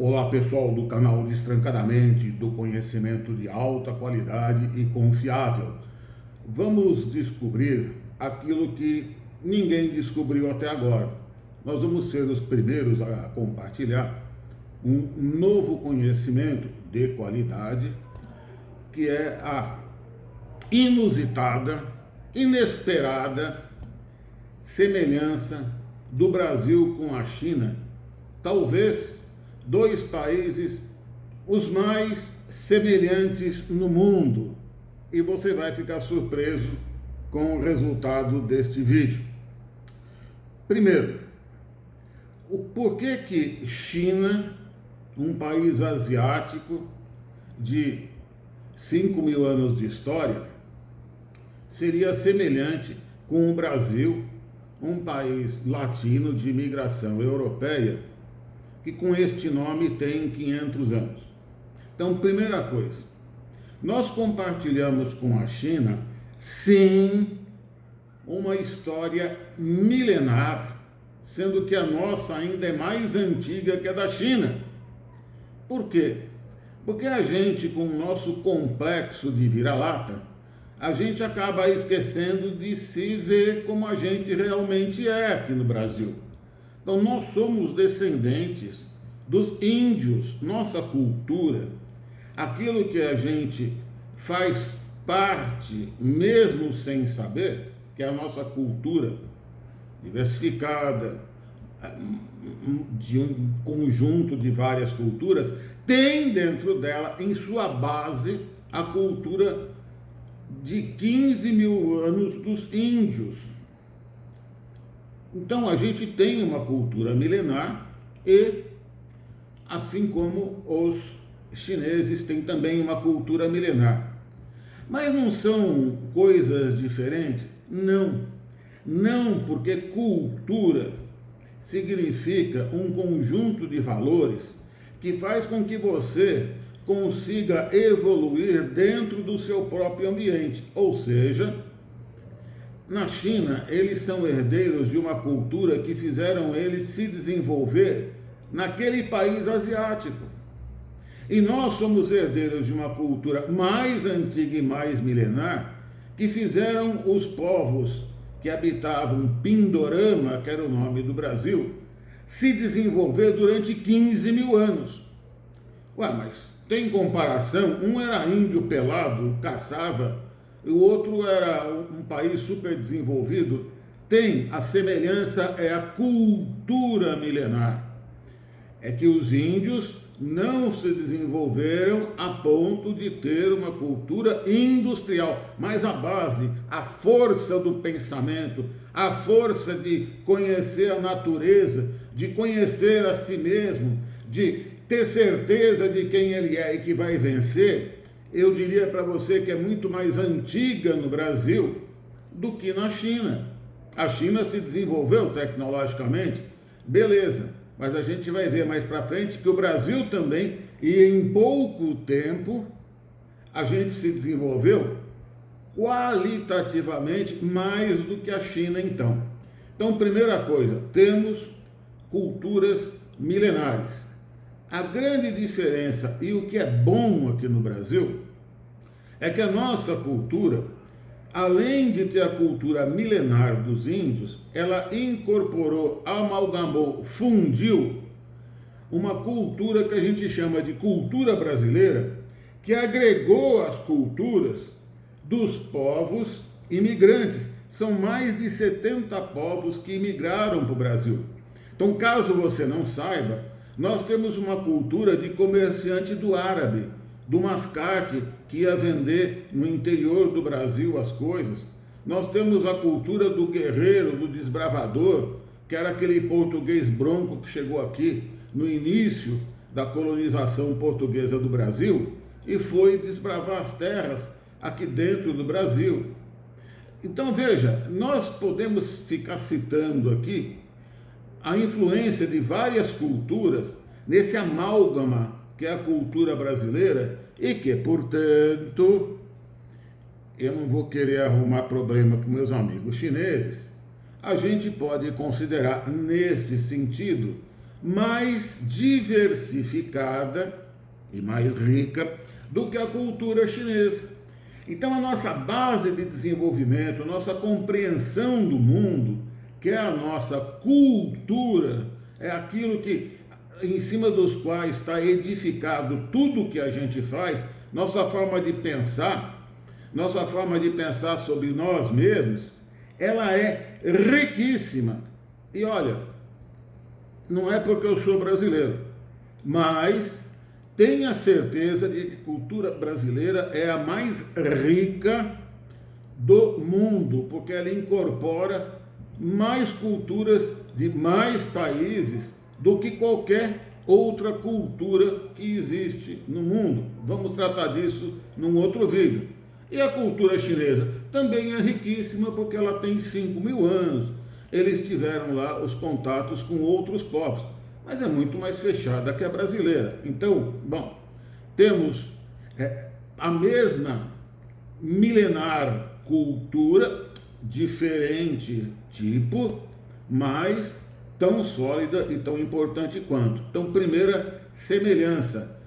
Olá pessoal do canal Destrancadamente, do conhecimento de alta qualidade e confiável. Vamos descobrir aquilo que ninguém descobriu até agora. Nós vamos ser os primeiros a compartilhar um novo conhecimento de qualidade, que é a inusitada, inesperada semelhança do Brasil com a China. Talvez dois países os mais semelhantes no mundo, e você vai ficar surpreso com o resultado deste vídeo. Primeiro, o porquê que China, um país asiático de 5.000 anos de história, seria semelhante com o Brasil, um país latino de imigração europeia, que com este nome tem 500 anos. Então, primeira coisa, nós compartilhamos com a China, sim, uma história milenar, sendo que a nossa ainda é mais antiga que a da China. Por quê? Porque a gente, com o nosso complexo de vira-lata, a gente acaba esquecendo de se ver como a gente realmente é aqui no Brasil. Então, nós somos descendentes dos índios, nossa cultura, aquilo que a gente faz parte, mesmo sem saber, que é a nossa cultura diversificada, de um conjunto de várias culturas, tem dentro dela, em sua base, a cultura de 15.000 anos dos índios. Então a gente tem uma cultura milenar e, assim como os chineses, têm também uma cultura milenar. Mas não são coisas diferentes? Não. Não, porque cultura significa um conjunto de valores que faz com que você consiga evoluir dentro do seu próprio ambiente. Ou seja, na China, eles são herdeiros de uma cultura que fizeram eles se desenvolver naquele país asiático. E nós somos herdeiros de uma cultura mais antiga e mais milenar, que fizeram os povos que habitavam Pindorama, que era o nome do Brasil, se desenvolver durante 15.000 anos. Ué, mas tem comparação? Um era índio pelado, caçava, e o outro era um país super desenvolvido. Tem, a semelhança é a cultura milenar. É que os índios não se desenvolveram a ponto de ter uma cultura industrial, mas a base, a força do pensamento, a força de conhecer a natureza, de conhecer a si mesmo, de ter certeza de quem ele é e que vai vencer, eu diria para você que é muito mais antiga no Brasil do que na China. A China se desenvolveu tecnologicamente, beleza, mas a gente vai ver mais para frente que o Brasil também, e em pouco tempo, a gente se desenvolveu qualitativamente mais do que a China então. Então, primeira coisa, temos culturas milenares. A grande diferença e o que é bom aqui no Brasil é que a nossa cultura, além de ter a cultura milenar dos índios, ela incorporou, amalgamou, fundiu uma cultura que a gente chama de cultura brasileira, que agregou as culturas dos povos imigrantes. São mais de 70 povos que imigraram para o Brasil. Então, caso você não saiba, nós temos uma cultura de comerciante do árabe, do mascate que ia vender no interior do Brasil as coisas. Nós temos a cultura do guerreiro, do desbravador, que era aquele português bronco que chegou aqui no início da colonização portuguesa do Brasil e foi desbravar as terras aqui dentro do Brasil. Então veja, nós podemos ficar citando aqui a influência de várias culturas nesse amálgama que é a cultura brasileira e que, portanto, eu não vou querer arrumar problema com meus amigos chineses, a gente pode considerar, neste sentido, mais diversificada e mais rica do que a cultura chinesa. Então, a nossa base de desenvolvimento, a nossa compreensão do mundo, que é a nossa cultura, é aquilo que, em cima dos quais está edificado tudo o que a gente faz, nossa forma de pensar sobre nós mesmos, ela é riquíssima. E olha, não é porque eu sou brasileiro, mas tenha certeza de que a cultura brasileira é a mais rica do mundo, porque ela incorpora mais culturas de mais países do que qualquer outra cultura que existe no mundo. Vamos tratar disso num outro vídeo. E a cultura chinesa também é riquíssima, porque ela tem 5.000 anos. Eles tiveram lá os contatos com outros povos, mas é muito mais fechada que a brasileira. Então, bom, temos a mesma milenar cultura, diferente tipo, mas tão sólida e tão importante quanto. Então, primeira semelhança,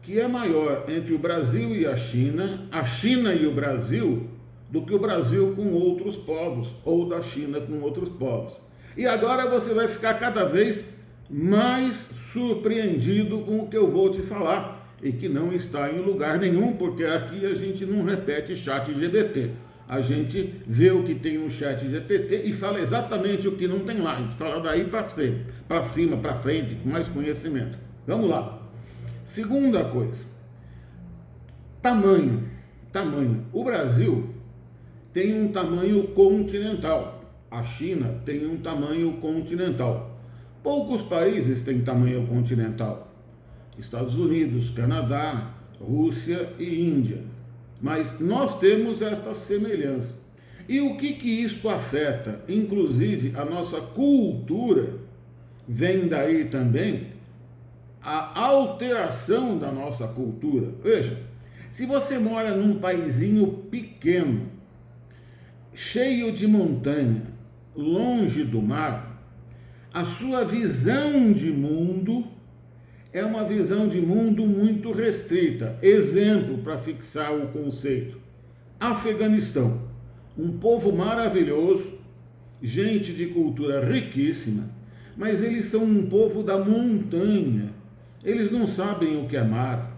que é maior entre o Brasil e a China e o Brasil, do que o Brasil com outros povos, ou da China com outros povos. E agora você vai ficar cada vez mais surpreendido com o que eu vou te falar, e que não está em lugar nenhum, porque aqui a gente não repete chat GPT. A gente vê o que tem no chat GPT e fala exatamente o que não tem lá. A gente fala daí para cima, para frente, com mais conhecimento. Vamos lá. Segunda coisa, tamanho. O Brasil tem um tamanho continental. A China tem um tamanho continental. Poucos países têm tamanho continental. Estados Unidos, Canadá, Rússia e Índia. Mas nós temos esta semelhança. E o que isto afeta? Inclusive, a nossa cultura, vem daí também a alteração da nossa cultura. Veja, se você mora num paizinho pequeno, cheio de montanha, longe do mar, a sua visão de mundo é uma visão de mundo muito restrita. Exemplo para fixar o conceito: Afeganistão, um povo maravilhoso, gente de cultura riquíssima, mas eles são um povo da montanha. Eles não sabem o que é mar,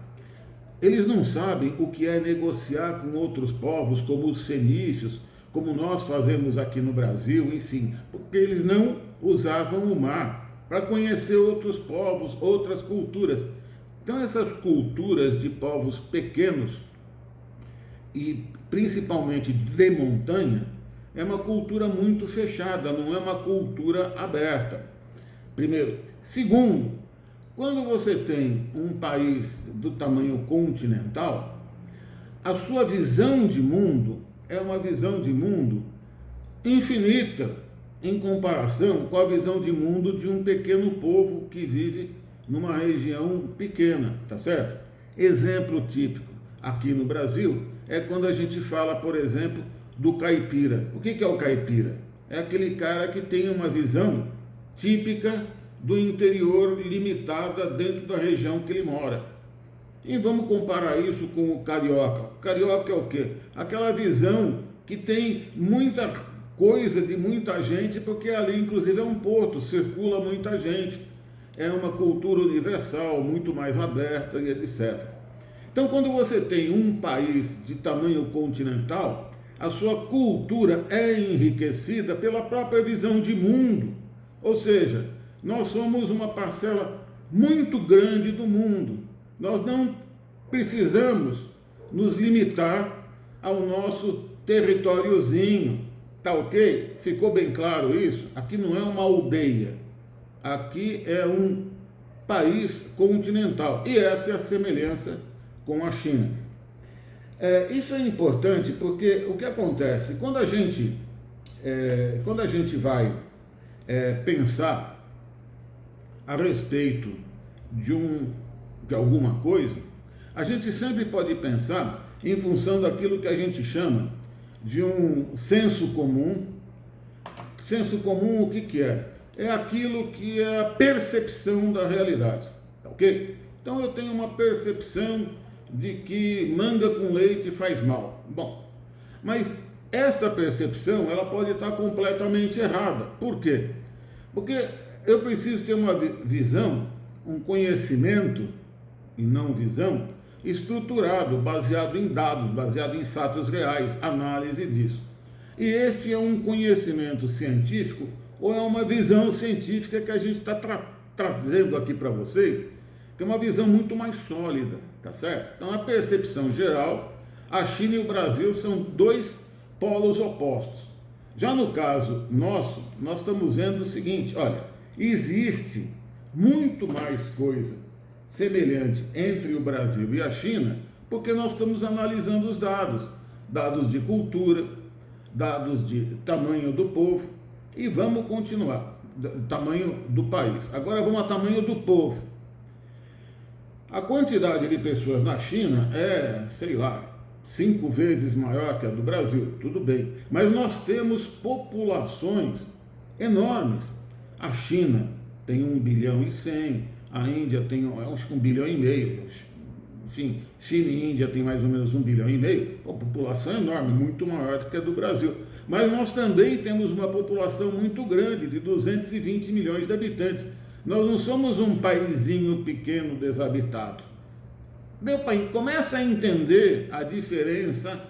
eles não sabem o que é negociar com outros povos, como os fenícios, como nós fazemos aqui no Brasil, enfim, porque eles não usavam o mar para conhecer outros povos, outras culturas. Então, essas culturas de povos pequenos, e principalmente de montanha, é uma cultura muito fechada, não é uma cultura aberta. Primeiro. Segundo, quando você tem um país do tamanho continental, a sua visão de mundo é uma visão de mundo infinita, em comparação com a visão de mundo de um pequeno povo que vive numa região pequena, tá certo? Exemplo típico aqui no Brasil é quando a gente fala, por exemplo, do caipira. O que é o caipira? É aquele cara que tem uma visão típica do interior, limitada dentro da região que ele mora. E vamos comparar isso com o carioca. O carioca é o quê? Aquela visão que tem muita coisa de muita gente, porque ali inclusive é um porto, circula muita gente, é uma cultura universal, muito mais aberta e etc. Então, quando você tem um país de tamanho continental, a sua cultura é enriquecida pela própria visão de mundo. Ou seja, nós somos uma parcela muito grande do mundo. Nós não precisamos nos limitar ao nosso territóriozinho. Tá ok? Ficou bem claro isso? Aqui não é uma aldeia. Aqui é um país continental. E essa é a semelhança com a China. Isso é importante porque o que acontece? Quando a gente vai pensar a respeito de alguma coisa, a gente sempre pode pensar em função daquilo que a gente chama de um senso comum. Senso comum, o que é? é aquilo que é a percepção da realidade, tá ok? Então eu tenho uma percepção de que manga com leite faz mal. Bom, mas esta percepção ela pode estar completamente errada. Por quê? Porque eu preciso ter uma visão, um conhecimento, e não visão, estruturado, baseado em dados, baseado em fatos reais, análise disso. E este é um conhecimento científico ou é uma visão científica que a gente está trazendo aqui para vocês, que é uma visão muito mais sólida, tá certo? Então, a percepção geral, a China e o Brasil são dois polos opostos. Já no caso nosso, nós estamos vendo o seguinte, olha, existe muito mais coisa semelhante entre o Brasil e a China, porque nós estamos analisando os dados, dados de cultura, dados de tamanho do povo, e vamos continuar, tamanho do país. Agora vamos ao tamanho do povo. A quantidade de pessoas na China é, sei lá, 5 vezes maior que a do Brasil, tudo bem. Mas nós temos populações enormes. A China tem 1 bilhão e 100, a Índia tem acho que 1 bilhão e meio, enfim, China e Índia tem mais ou menos 1 bilhão e meio, a população é enorme, muito maior do que a do Brasil. Mas nós também temos uma população muito grande, de 220 milhões de habitantes. Nós não somos um paizinho pequeno desabitado. Meu pai, começa a entender a diferença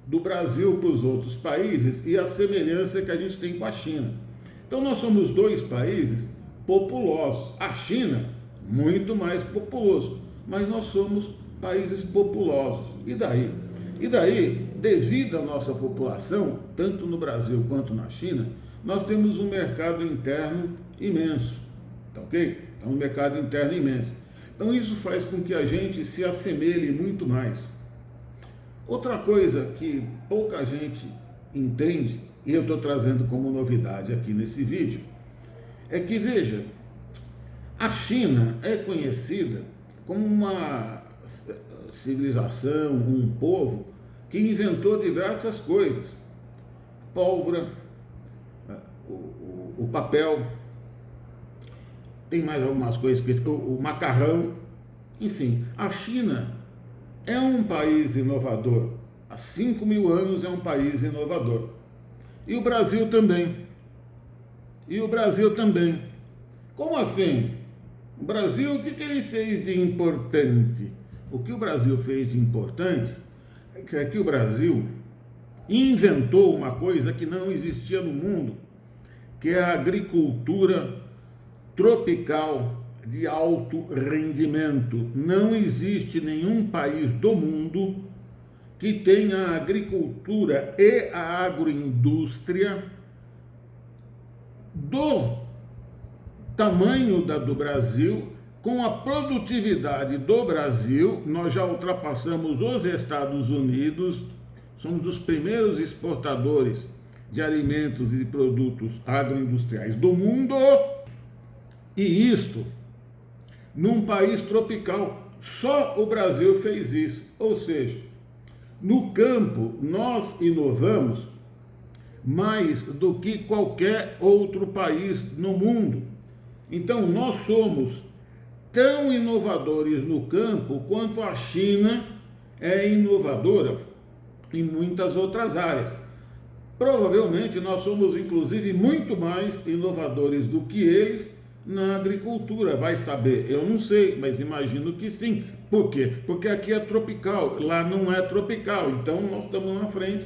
do Brasil para os outros países e a semelhança que a gente tem com a China. Então nós somos dois países populosos. A China, muito mais populoso, mas nós somos países populosos. E daí? E daí, devido à nossa população, tanto no Brasil quanto na China, nós temos um mercado interno imenso, tá ok? É um mercado interno imenso. Então isso faz com que a gente se assemelhe muito mais. Outra coisa que pouca gente entende, e eu estou trazendo como novidade aqui nesse vídeo, é que, veja, a China é conhecida como uma civilização, um povo que inventou diversas coisas. Pólvora, o papel, tem mais algumas coisas, o macarrão, enfim. A China é um país inovador. Há 5.000 anos é um país inovador. E o Brasil também. E o Brasil também. Como assim? O Brasil, o que ele fez de importante? O que o Brasil fez de importante é que o Brasil inventou uma coisa que não existia no mundo, que é a agricultura tropical de alto rendimento. Não existe nenhum país do mundo que tenha a agricultura e a agroindústria do tamanho do Brasil, com a produtividade do Brasil. Nós já ultrapassamos os Estados Unidos, somos os primeiros exportadores de alimentos e de produtos agroindustriais do mundo, e isto num país tropical. Só o Brasil fez isso. Ou seja, no campo nós inovamos mais do que qualquer outro país no mundo. Então nós somos tão inovadores no campo quanto a China é inovadora em muitas outras áreas. Provavelmente nós somos inclusive muito mais inovadores do que eles na agricultura. Vai saber, eu não sei, mas imagino que sim. Por quê? Porque aqui é tropical, lá não é tropical, então nós estamos na frente,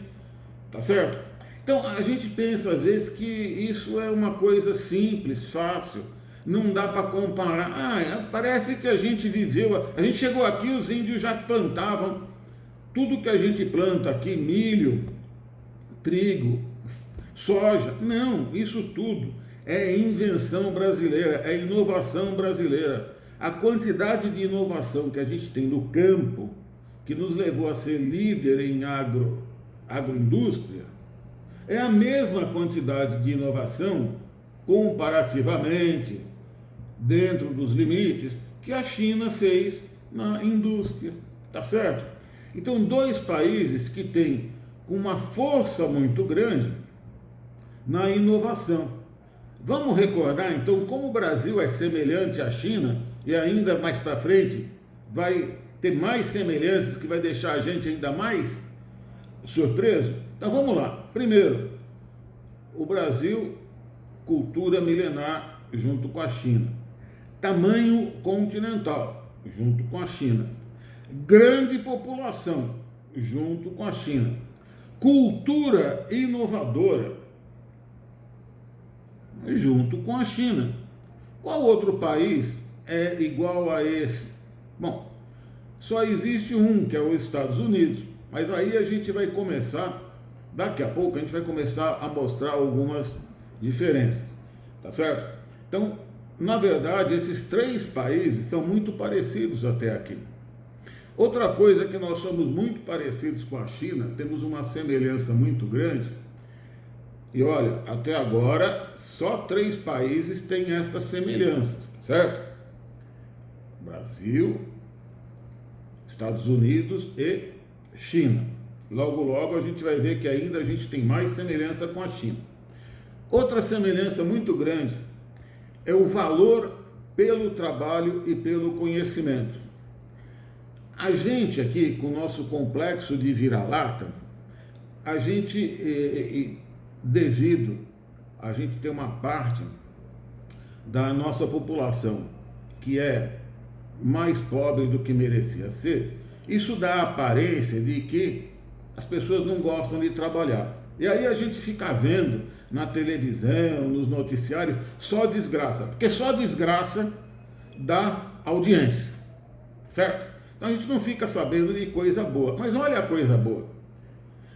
tá certo? Então a gente pensa às vezes que isso é uma coisa simples, fácil, não dá para comparar. Parece que a gente viveu, a gente chegou aqui, os índios já plantavam tudo que a gente planta aqui, milho, trigo, soja. Não, isso tudo é invenção brasileira, é inovação brasileira. A quantidade de inovação que a gente tem no campo, que nos levou a ser líder em agroindústria, é a mesma quantidade de inovação, comparativamente, dentro dos limites, que a China fez na indústria, tá certo? Então, dois países que têm uma força muito grande na inovação. Vamos recordar então como o Brasil é semelhante à China e ainda mais para frente vai ter mais semelhanças que vai deixar a gente ainda mais surpreso? Então vamos lá. Primeiro, o Brasil, cultura milenar junto com a China. Tamanho continental, junto com a China. Grande população, junto com a China. Cultura inovadora, junto com a China. Qual outro país é igual a esse? Bom, só existe um, que é os Estados Unidos. Mas aí a gente vai começar, daqui a pouco a gente vai começar a mostrar algumas diferenças, tá certo? Então, na verdade, esses três países são muito parecidos até aqui. Outra coisa que nós somos muito parecidos com a China, temos uma semelhança muito grande. E olha, até agora, só três países têm essas semelhanças, certo? Brasil, Estados Unidos e China. Logo, logo a gente vai ver que ainda a gente tem mais semelhança com a China. Outra semelhança muito grande é o valor pelo trabalho e pelo conhecimento. A gente aqui, com o nosso complexo de vira-lata, a gente, devido a gente ter uma parte da nossa população que é mais pobre do que merecia ser, isso dá a aparência de que as pessoas não gostam de trabalhar. E aí a gente fica vendo na televisão, nos noticiários, só desgraça, porque só desgraça dá audiência, certo? Então a gente não fica sabendo de coisa boa. Mas olha a coisa boa.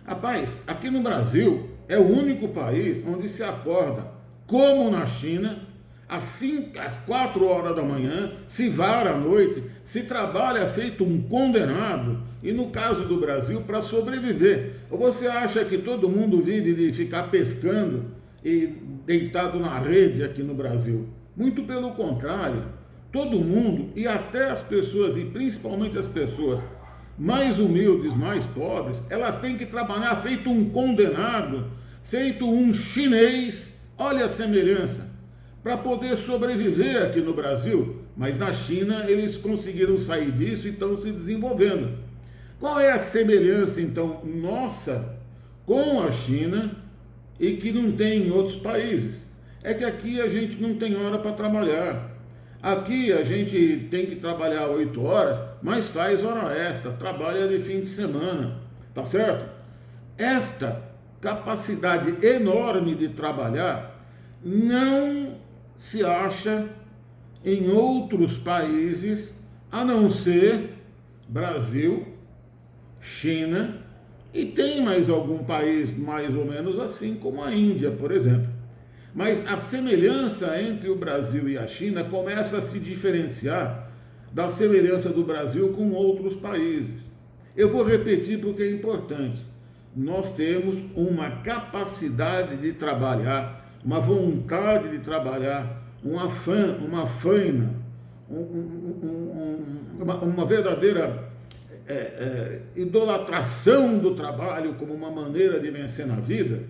Rapaz, aqui no Brasil é o único país onde se acorda, como na China, às 4 horas da manhã, se vara à noite, se trabalha feito um condenado, e no caso do Brasil, para sobreviver. Ou você acha que todo mundo vive de ficar pescando e deitado na rede aqui no Brasil? Muito pelo contrário, todo mundo, e até as pessoas, e principalmente as pessoas mais humildes, mais pobres, elas têm que trabalhar feito um condenado, feito um chinês, olha a semelhança, para poder sobreviver aqui no Brasil. Mas na China eles conseguiram sair disso e estão se desenvolvendo. Qual é a semelhança então nossa com a China e que não tem em outros países? É que aqui a gente não tem hora para trabalhar. Aqui a gente tem que trabalhar 8 horas, mas faz hora extra, trabalha de fim de semana, tá certo? Esta capacidade enorme de trabalhar não se acha em outros países, a não ser Brasil, China, e tem mais algum país mais ou menos assim, como a Índia, por exemplo. Mas a semelhança entre o Brasil e a China começa a se diferenciar da semelhança do Brasil com outros países. Eu vou repetir porque é importante. Nós temos uma capacidade de trabalhar, uma vontade de trabalhar, uma faina, uma verdadeira idolatração do trabalho como uma maneira de vencer na vida,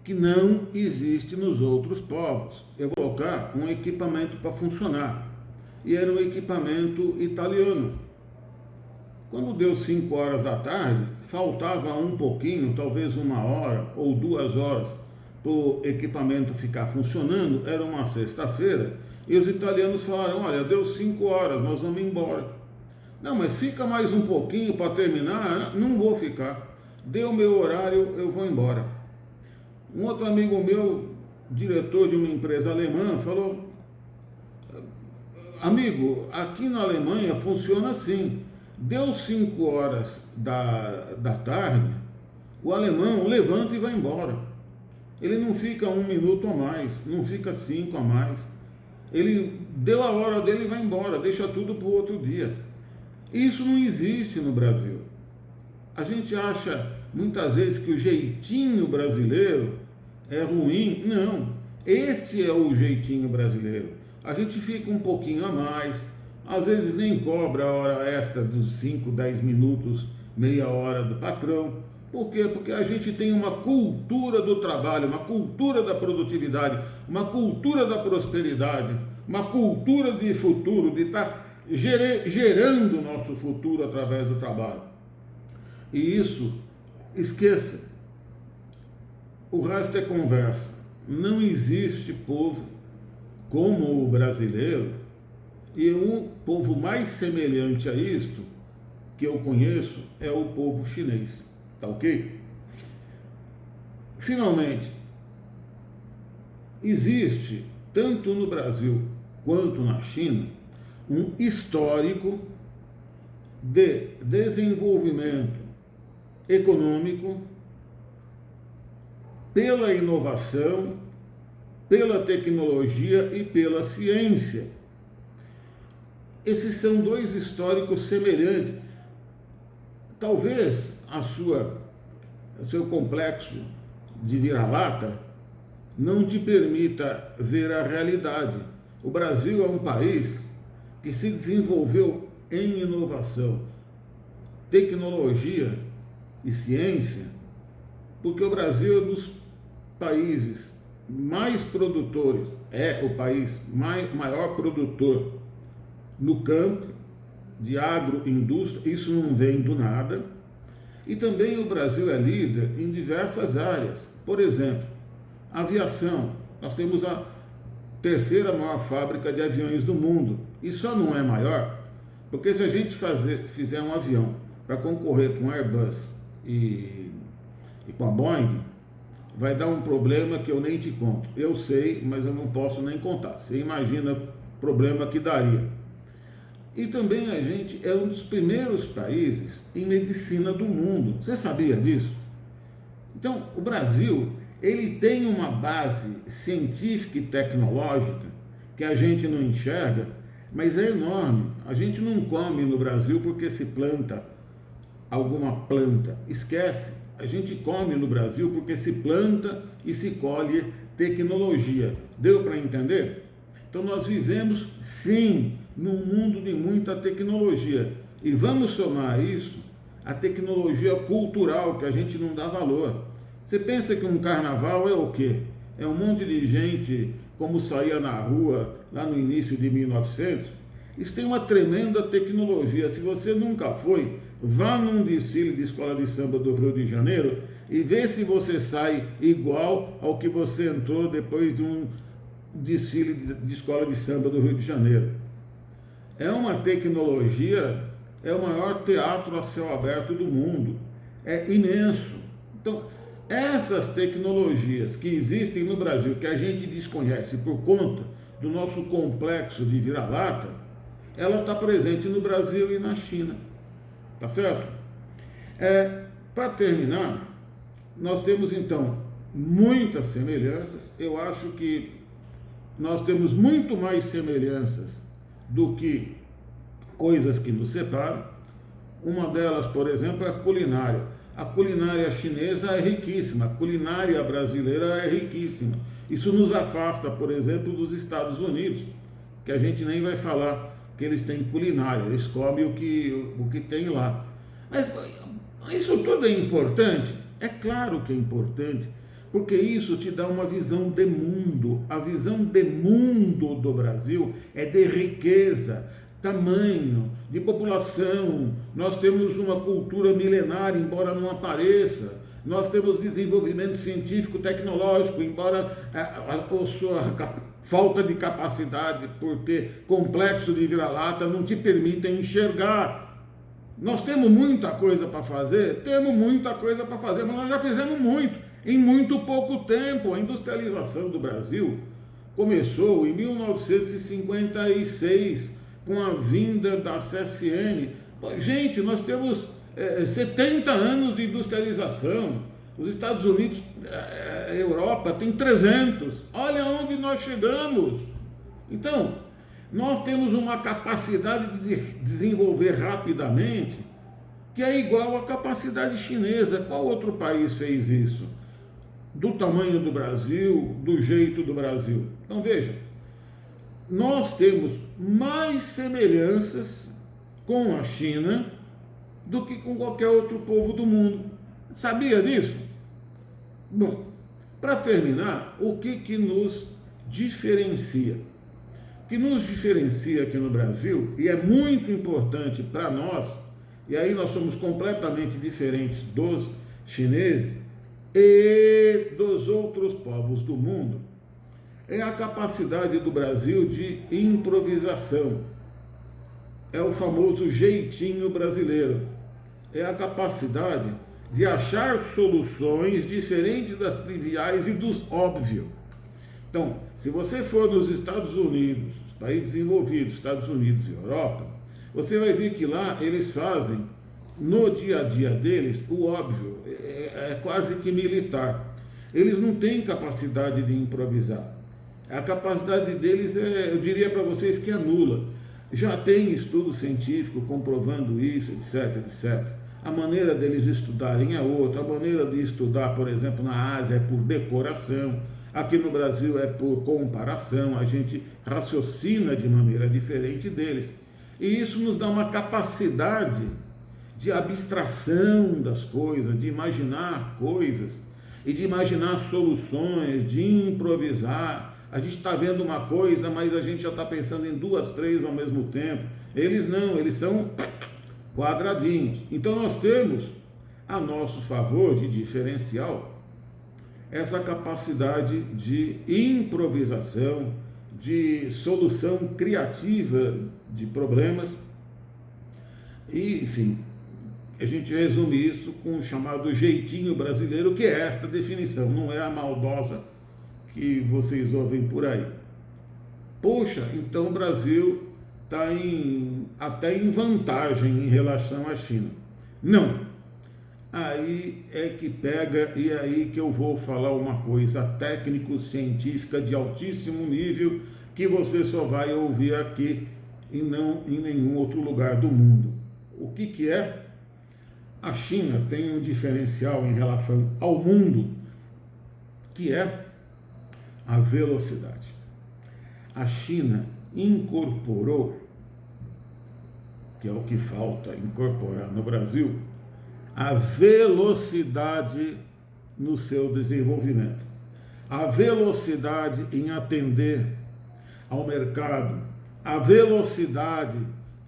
que não existe nos outros povos. Eu vou colocar um equipamento para funcionar, e era um equipamento italiano. Quando deu 5 horas da tarde, faltava um pouquinho, talvez 1 hora ou 2 horas, para o equipamento ficar funcionando. Era uma sexta-feira, e os italianos falaram: olha, deu 5 horas, nós vamos embora. Não, mas fica mais um pouquinho para terminar. Não vou ficar. Deu meu horário, eu vou embora. Um outro amigo meu, diretor de uma empresa alemã, falou: amigo, aqui na Alemanha funciona assim. Deu 5 horas da tarde, o alemão levanta e vai embora. Ele não fica 1 minuto a mais, não fica 5 a mais. Ele deu a hora dele e vai embora, deixa tudo para o outro dia. Isso não existe no Brasil. A gente acha muitas vezes que o jeitinho brasileiro é ruim. Não, esse é o jeitinho brasileiro. A gente fica um pouquinho a mais, às vezes nem cobra a hora extra dos 5, 10 minutos, meia hora do patrão, Por quê? Porque a gente tem uma cultura do trabalho, uma cultura da produtividade, uma cultura da prosperidade, uma cultura de futuro, de estar gerando o nosso futuro através do trabalho. E isso, esqueça, o resto é conversa. Não existe povo como o brasileiro, e o povo mais semelhante a isto que eu conheço é o povo chinês. Tá ok? Finalmente, existe, tanto no Brasil quanto na China, um histórico de desenvolvimento econômico pela inovação, pela tecnologia e pela ciência. Esses são dois históricos semelhantes. Talvez seu complexo de vira-lata não te permita ver a realidade. O Brasil é um país que se desenvolveu em inovação, tecnologia e ciência, porque o Brasil é um dos países mais produtores, é o país maior produtor no campo de agroindústria, isso não vem do nada, e também o Brasil é líder em diversas áreas. Por exemplo, aviação, nós temos a terceira maior fábrica de aviões do mundo, e só não é maior, porque se a gente fizer um avião para concorrer com a Airbus e com a Boeing, vai dar um problema que eu nem te conto. Eu sei, mas eu não posso nem contar. Você imagina o problema que daria. E também a gente é um dos primeiros países em medicina do mundo. Você sabia disso? Então, o Brasil, ele tem uma base científica e tecnológica que a gente não enxerga, mas é enorme. A gente não come no Brasil porque se planta alguma planta. Esquece. A gente come no Brasil porque se planta e se colhe tecnologia. Deu para entender? Então nós vivemos, sim, num mundo de muita tecnologia. E vamos somar isso à tecnologia cultural, que a gente não dá valor. Você pensa que um carnaval é o quê? É um monte de gente como saía na rua lá no início de 1900? Isso tem uma tremenda tecnologia. Se você nunca foi, vá num desfile de escola de samba do Rio de Janeiro e vê se você sai igual ao que você entrou depois de um desfile de escola de samba do Rio de Janeiro. É uma tecnologia, é o maior teatro a céu aberto do mundo, é imenso. Então, essas tecnologias que existem no Brasil, que a gente desconhece por conta do nosso complexo de vira-lata, ela está presente no Brasil e na China, tá certo? Para terminar, nós temos então muitas semelhanças. Eu acho que nós temos muito mais semelhanças do que coisas que nos separam. Uma delas, por exemplo, é a culinária. A culinária chinesa é riquíssima, a culinária brasileira é riquíssima. Isso nos afasta, por exemplo, dos Estados Unidos, que a gente nem vai falar que eles têm culinária, eles comem o que tem lá. Mas isso tudo é importante? É claro que é importante, porque isso te dá uma visão de mundo. A visão de mundo do Brasil é de riqueza, tamanho, de população. Nós temos uma cultura milenar, embora não apareça. Nós temos desenvolvimento científico, tecnológico, embora a sua falta de capacidade por ter complexo de vira-lata não te permita enxergar. Nós temos muita coisa para fazer? Temos muita coisa para fazer, mas nós já fizemos muito, em muito pouco tempo. A industrialização do Brasil começou em 1956, com a vinda da CSN. Gente, nós temos 70 anos de industrialização. Os Estados Unidos, a Europa, tem 300. Olha onde nós chegamos. Então, nós temos uma capacidade de desenvolver rapidamente que é igual à capacidade chinesa. Qual outro país fez isso? Do tamanho do Brasil, do jeito do Brasil. Então, veja, nós temos mais semelhanças com a China do que com qualquer outro povo do mundo. Sabia disso? Bom, para terminar, o que nos diferencia? O que nos diferencia aqui no Brasil, e é muito importante para nós, e aí nós somos completamente diferentes dos chineses e dos outros povos do mundo, é a capacidade do Brasil de improvisação. É o famoso jeitinho brasileiro. É a capacidade de achar soluções diferentes das triviais e dos óbvios. Então, se você for nos Estados Unidos, os países desenvolvidos, Estados Unidos e Europa, você vai ver que lá eles fazem, no dia a dia deles, o óbvio, é quase que militar. Eles não têm capacidade de improvisar. A capacidade deles eu diria para vocês que é nula. Já tem estudo científico comprovando isso, etc, etc. A maneira deles estudarem é outra. A maneira de estudar, por exemplo, na Ásia é por decoração. Aqui no Brasil é por comparação. A gente raciocina de maneira diferente deles. E isso nos dá uma capacidade de abstração das coisas, de imaginar coisas e de imaginar soluções, de improvisar. A gente está vendo uma coisa, mas a gente já está pensando em duas, três ao mesmo tempo. Eles não, eles são quadradinhos. Então nós temos a nosso favor de diferencial essa capacidade de improvisação, de solução criativa de problemas. E, enfim, a gente resume isso com o chamado jeitinho brasileiro, que é esta definição, não é a maldosa que vocês ouvem por aí. Poxa, então o Brasil está até em vantagem em relação à China. Não. Aí é que pega, e é aí que eu vou falar uma coisa técnico-científica de altíssimo nível que você só vai ouvir aqui e não em nenhum outro lugar do mundo. O que é? A China tem um diferencial em relação ao mundo, que é a velocidade. A China incorporou, que é o que falta incorporar no Brasil, a velocidade no seu desenvolvimento, a velocidade em atender ao mercado, a velocidade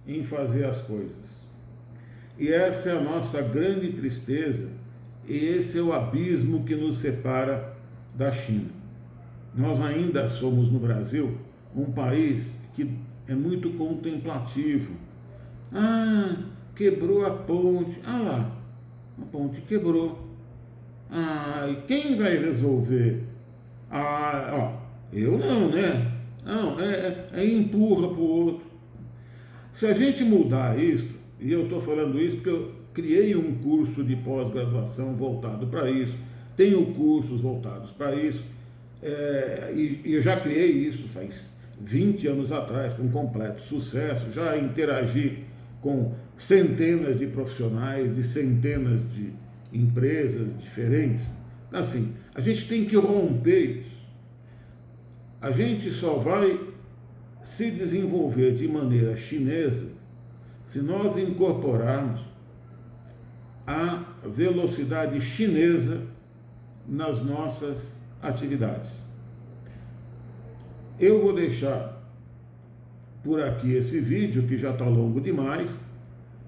em fazer as coisas. E essa é a nossa grande tristeza, e esse é o abismo que nos separa da China. Nós ainda somos no Brasil um país que é muito contemplativo. Ah, quebrou a ponte. Ah lá, a ponte quebrou. Ah, e quem vai resolver? Ah, ó, eu não, né? Não, empurra para o outro. Se a gente mudar isso, e eu estou falando isso porque eu criei um curso de pós-graduação voltado para isso, tenho cursos voltados para isso, e eu já criei isso faz 20 anos atrás, com completo sucesso, já interagi com centenas de profissionais, de centenas de empresas diferentes. Assim, a gente tem que romper isso. A gente só vai se desenvolver de maneira chinesa se nós incorporarmos a velocidade chinesa nas nossas atividades. Eu vou deixar por aqui esse vídeo, que já está longo demais.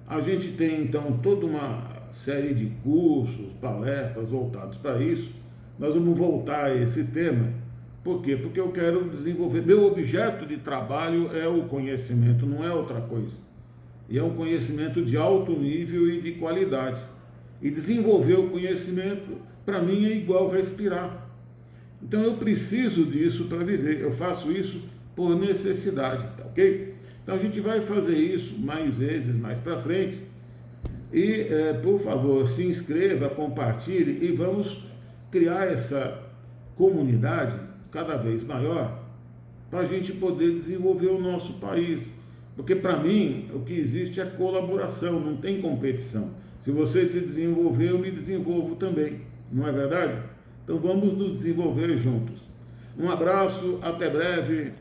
A gente tem então toda uma série de cursos, palestras voltados para isso. Nós vamos voltar a esse tema. Por quê? Porque eu quero desenvolver. Meu objeto de trabalho é o conhecimento, não é outra coisa. E é um conhecimento de alto nível e de qualidade. E desenvolver o conhecimento, para mim, é igual respirar. Então eu preciso disso para viver. Eu faço isso por necessidade, tá ok? Então a gente vai fazer isso mais vezes, mais para frente. E, por favor, se inscreva, compartilhe e vamos criar essa comunidade cada vez maior para a gente poder desenvolver o nosso país. Porque para mim o que existe é colaboração, não tem competição. Se você se desenvolver, eu me desenvolvo também. Não é verdade? Então vamos nos desenvolver juntos. Um abraço, até breve.